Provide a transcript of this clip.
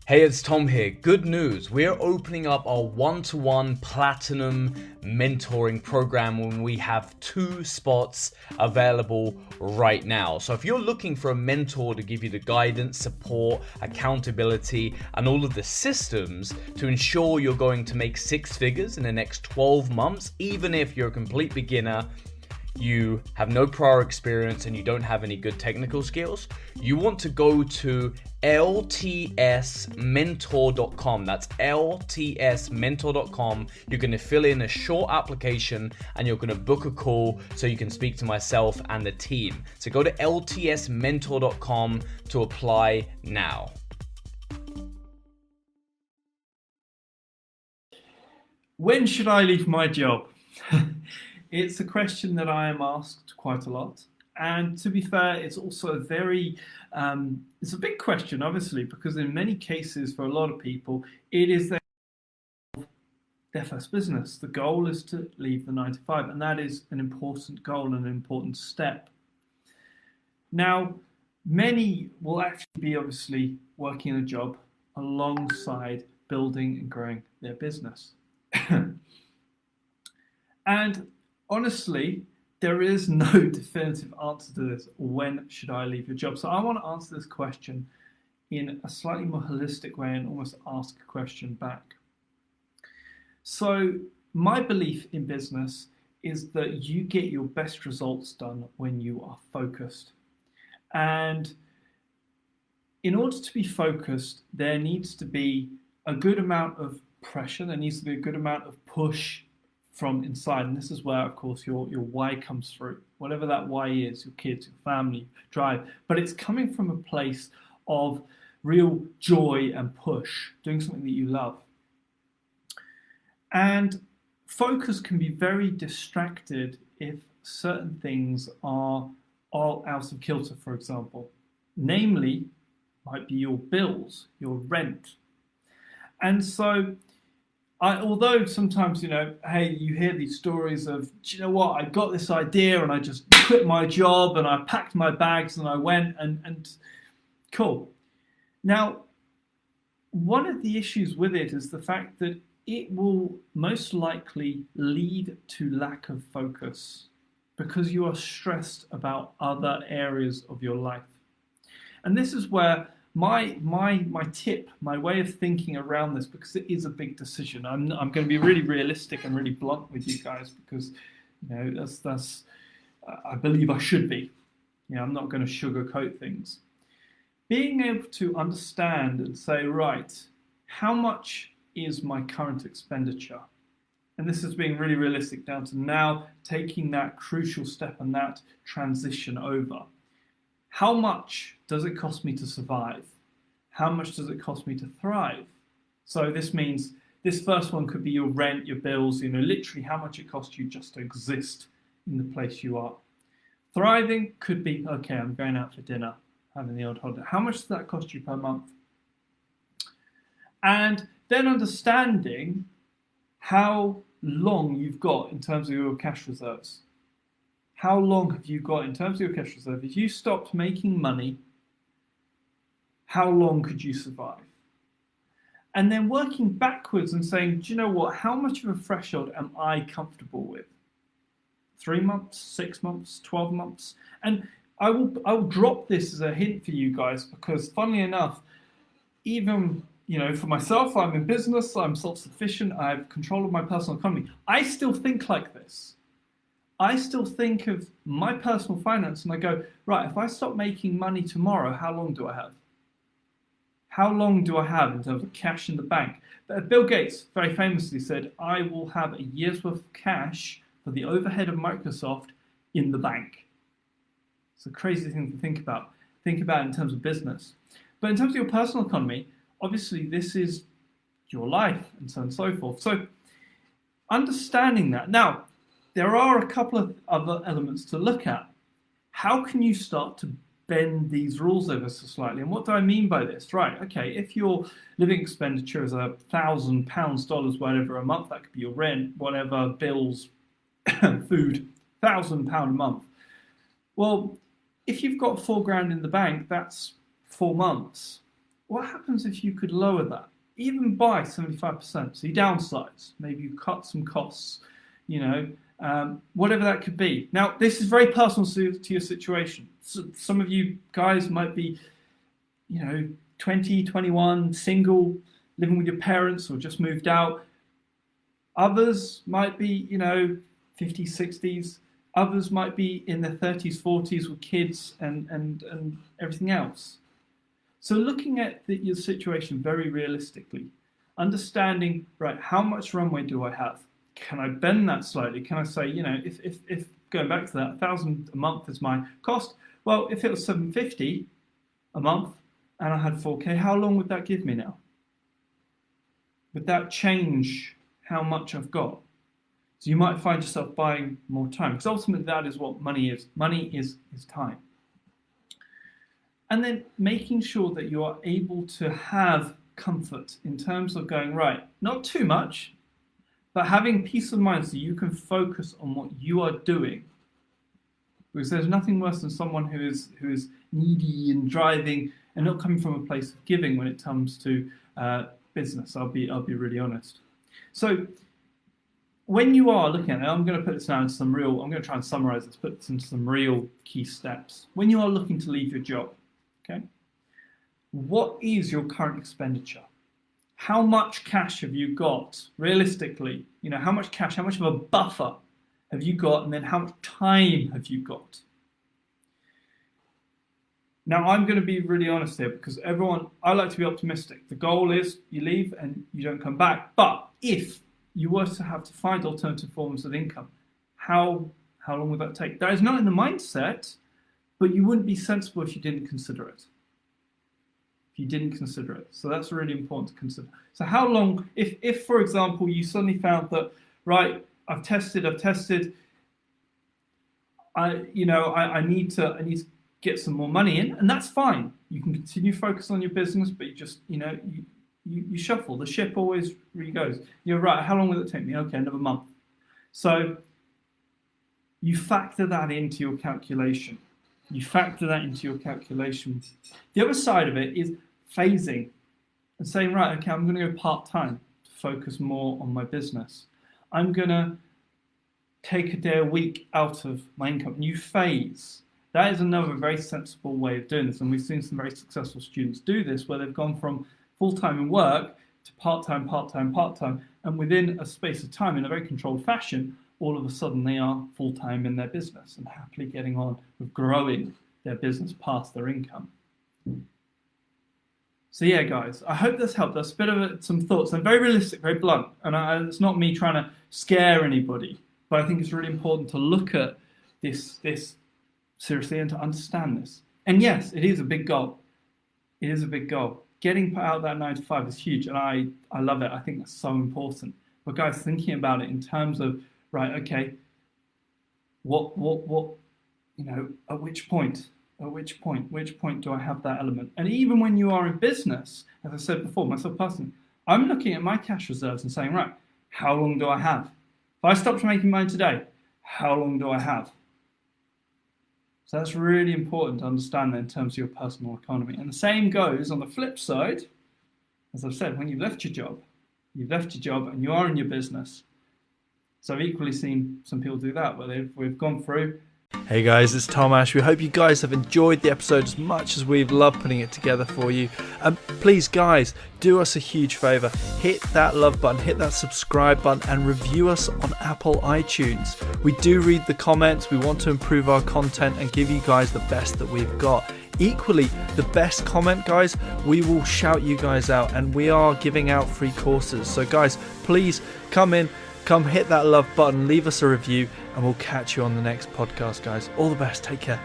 Hey, it's Tom here. Good news. We're opening up our one-to-one platinum mentoring program when we have 2 spots available right now. So if you're looking for a mentor to give you the guidance, support, accountability, and all of the systems to ensure you're going to make 6 figures in the next 12 months, even if you're a complete beginner, you have no prior experience and you don't have any good technical skills, you want to go to ltsmentor.com. That's ltsmentor.com. You're going to fill in a short application and you're going to book a call so you can speak to myself and the team. So go to ltsmentor.com to apply now. When should I leave my job? It's a question that I am asked quite a lot. And to be fair, it's also it's a big question, obviously, because in many cases, for a lot of people, it is their first business. The goal is to leave the 9 to 5, and that is an important goal and an important step. Now, many will actually be obviously working a job alongside building and growing their business. And honestly, there is no definitive answer to this. When should I leave your job? So I want to answer this question in a slightly more holistic way and almost ask a question back. So my belief in business is that you get your best results done when you are focused. And in order to be focused, there needs to be a good amount of pressure. There needs to be a good amount of push from inside, and this is where, of course, your why comes through. Whatever that why is, your kids, your family, drive, but it's coming from a place of real joy and push, doing something that you love. And focus can be very distracted if certain things are all out of kilter, for example. Namely, might be your bills, your rent. And so although sometimes, hey, you hear these stories of, do you know what, I got this idea and I just quit my job and I packed my bags and I went and cool. Now, one of the issues with it is the fact that it will most likely lead to lack of focus because you are stressed about other areas of your life. And this is where my tip, my way of thinking around this, because it is a big decision. I'm going to be really realistic and really blunt with you guys because that's I believe I should be. I'm not going to sugarcoat things. Being able to understand and say, right, how much is my current expenditure? And this is being really realistic down to now taking that crucial step and that transition over. How much does it cost me to survive? How much does it cost me to thrive? So this means this first one could be your rent, your bills, literally how much it costs you just to exist in the place you are. Thriving could be, okay, I'm going out for dinner, having the odd holiday. How much does that cost you per month? And then understanding how long you've got in terms of your cash reserves. How long have you got in terms of your cash reserve? If you stopped making money, how long could you survive? And then working backwards and saying, do you know what? How much of a threshold am I comfortable with? 3 months, 6 months, 12 months? And I will drop this as a hint for you guys because, funnily enough, even for myself, I'm in business, I'm self-sufficient, I have control of my personal economy. I still think like this. I still think of my personal finance and I go, right, if I stop making money tomorrow, how long do I have? How long do I have in terms of cash in the bank? But Bill Gates very famously said, I will have a year's worth of cash for the overhead of Microsoft in the bank. It's a crazy thing to think about. Think about it in terms of business. But in terms of your personal economy, obviously this is your life and so on and so forth. So understanding that. Now, there are a couple of other elements to look at. How can you start to bend these rules ever so slightly? And what do I mean by this? Right, okay, if your living expenditure is £1,000, whatever a month, that could be your rent, whatever, bills, food, £1,000 a month. Well, if you've got £4,000 in the bank, that's 4 months. What happens if you could lower that, even by 75%? So you downsize, maybe you cut some costs, whatever that could be. Now, this is very personal to your situation. So some of you guys might be, 20, 21, single, living with your parents or just moved out. Others might be, 50s, 60s. Others might be in their 30s, 40s with kids and everything else. So looking at your situation very realistically, understanding, right, how much runway do I have? Can I bend that slightly? Can I say, if going back to that, $1,000 a month is my cost? Well, if it was $750 a month and I had 4K, how long would that give me now? Would that change how much I've got? So you might find yourself buying more time, because ultimately that is what money is. Money is time. And then making sure that you are able to have comfort in terms of going, right, not too much, but having peace of mind so you can focus on what you are doing. Because there's nothing worse than someone who is needy and driving and not coming from a place of giving when it comes to business. I'll be really honest. So when you are looking at it, I'm going to put this now into I'm going to try and summarize this, put this into some real key steps. When you are looking to leave your job, okay, what is your current expenditure? How much cash have you got realistically? How much cash, how much of a buffer have you got, and then how much time have you got? Now, I'm going to be really honest here, because I like to be optimistic. The goal is you leave and you don't come back. But if you were to have to find alternative forms of income, how long would that take? That is not in the mindset, but you wouldn't be sensible if you didn't consider it. So that's really important to consider. So how long, if for example, you suddenly found that, right, I've tested, I need to get some more money in, and that's fine. You can continue to focus on your business, but you just, you shuffle. The ship always re-goes. You're right, how long will it take me? Okay, another month. So you factor that into your calculation. The other side of it is phasing and saying, right, okay, I'm going to go part-time to focus more on my business. I'm going to take a day a week out of my income. And you phase. That is another very sensible way of doing this. And we've seen some very successful students do this, where they've gone from full-time in work to part-time, and within a space of time, in a very controlled fashion, all of a sudden they are full-time in their business and happily getting on with growing their business past their income. So yeah, guys, I hope this helped. That's a bit of some thoughts. I'm very realistic, very blunt, and it's not me trying to scare anybody, but I think it's really important to look at this seriously and to understand this. And yes, it is a big goal. Getting out of that 9 to 5 is huge, and I love it. I think that's so important. But guys, thinking about it in terms of, right, okay, what, at which point do I have that element? And even when you are in business, as I said before, myself personally, I'm looking at my cash reserves and saying, right, how long do I have? If I stopped making mine today, how long do I have? So that's really important to understand that in terms of your personal economy. And the same goes on the flip side, as I've said, when you've left your job and you are in your business. So I've equally seen some people do that, where we've gone through. Hey guys, it's Tom Ash. We hope you guys have enjoyed the episode as much as we've loved putting it together for you. Please guys, do us a huge favour. Hit that love button, hit that subscribe button, and review us on Apple iTunes. We do read the comments. We want to improve our content and give you guys the best that we've got. Equally, the best comment, guys, we will shout you guys out, and we are giving out free courses. So guys, please come hit that love button, leave us a review, and we'll catch you on the next podcast, guys. All the best. Take care.